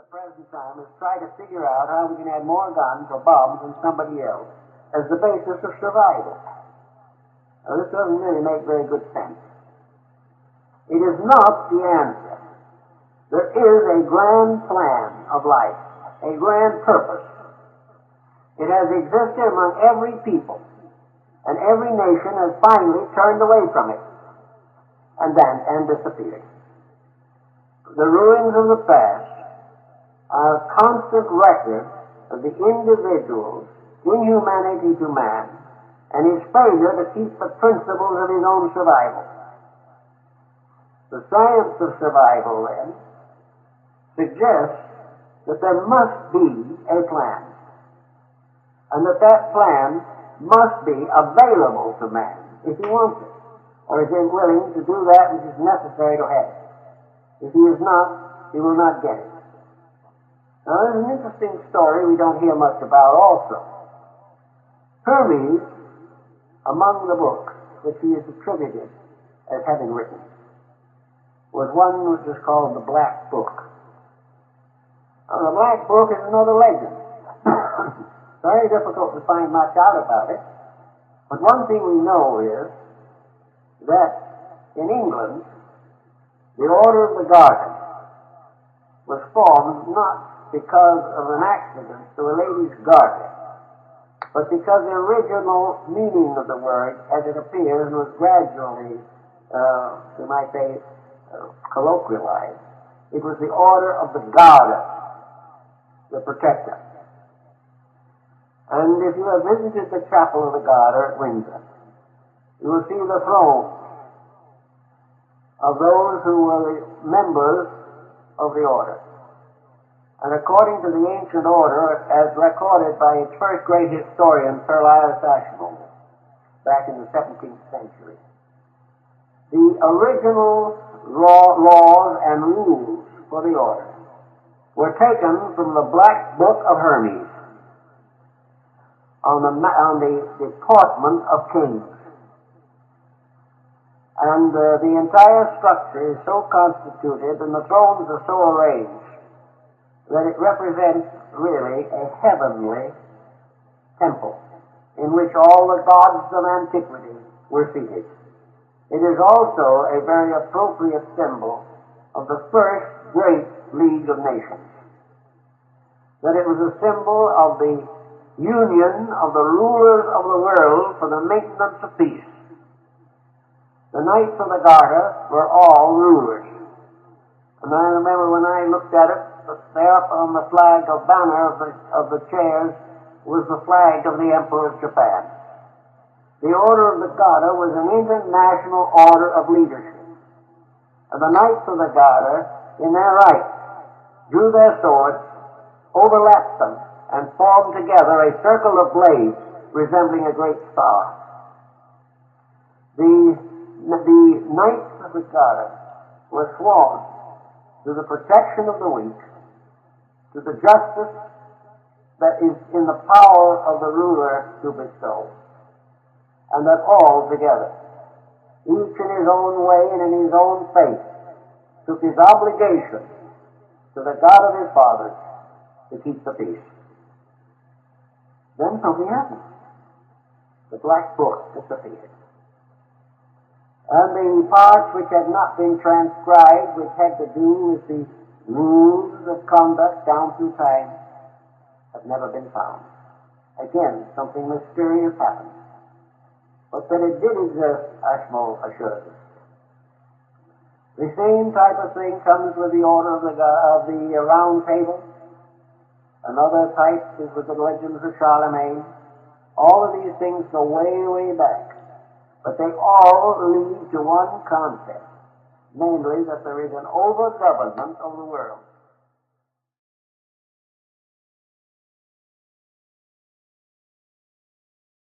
present time is try to figure out how we can add more guns or bombs than somebody else as the basis of survival. Now, this doesn't really make very good sense. It is not the answer. There is a grand plan of life, a grand purpose. It has existed among every people, and every nation has finally turned away from it and disappeared. The ruins of the past are a constant record of the individual's inhumanity to man and his failure to keep the principles of his own survival. The science of survival, then, suggests that there must be a plan, and that plan must be available to man if he wants it, or is willing to do that which is necessary to have it. If he is not, he will not get it. Now, there's an interesting story we don't hear much about also. Hermes, among the books which he is attributed as having written, was one which is called the Black Book. Now, the Black Book is another legend. Very difficult to find much out about it, but one thing we know is that in England, the Order of the Garter was formed not because of an accident to a lady's garter, but because the original meaning of the word, as it appears, was gradually, we might say, colloquialized. It was the Order of the Garter, the protector. And if you have visited the chapel of the Garter at Windsor, you will see the thrones of those who were members of the order. And according to the ancient order, as recorded by its first great historian, Sir Elias Ashmole, back in the 17th century, the original laws and rules for the order were taken from the Black Book of Hermes on the deportment of kings. And the entire structure is so constituted and the thrones are so arranged that it represents really a heavenly temple in which all the gods of antiquity were seated. It is also a very appropriate symbol of the first great League of Nations. That it was a symbol of the union of the rulers of the world for the maintenance of peace. The Knights of the Garter were all rulers. And I remember when I looked at it, there up on the flag of banner of the chairs was the flag of the Emperor of Japan. The Order of the Garter was an international order of leadership. And the Knights of the Garter, in their right, drew their swords, overlapped them, and formed together a circle of blades resembling a great star. The Knights of the Garter were sworn to the protection of the weak, to the justice that is in the power of the ruler to bestow, and that all together, each in his own way and in his own faith, took his obligation to the God of his fathers to keep the peace. Then something happened. The Black Book disappeared. And the parts which had not been transcribed, which had to do with the rules of conduct down through time, have never been found. Again, something mysterious happened. But that it did exist, Ashmole assures us. The same type of thing comes with the Order of the Round Table. Another type is with the legends of Charlemagne. All of these things go way, way back. But they all lead to one concept, namely that there is an overgovernment of the world.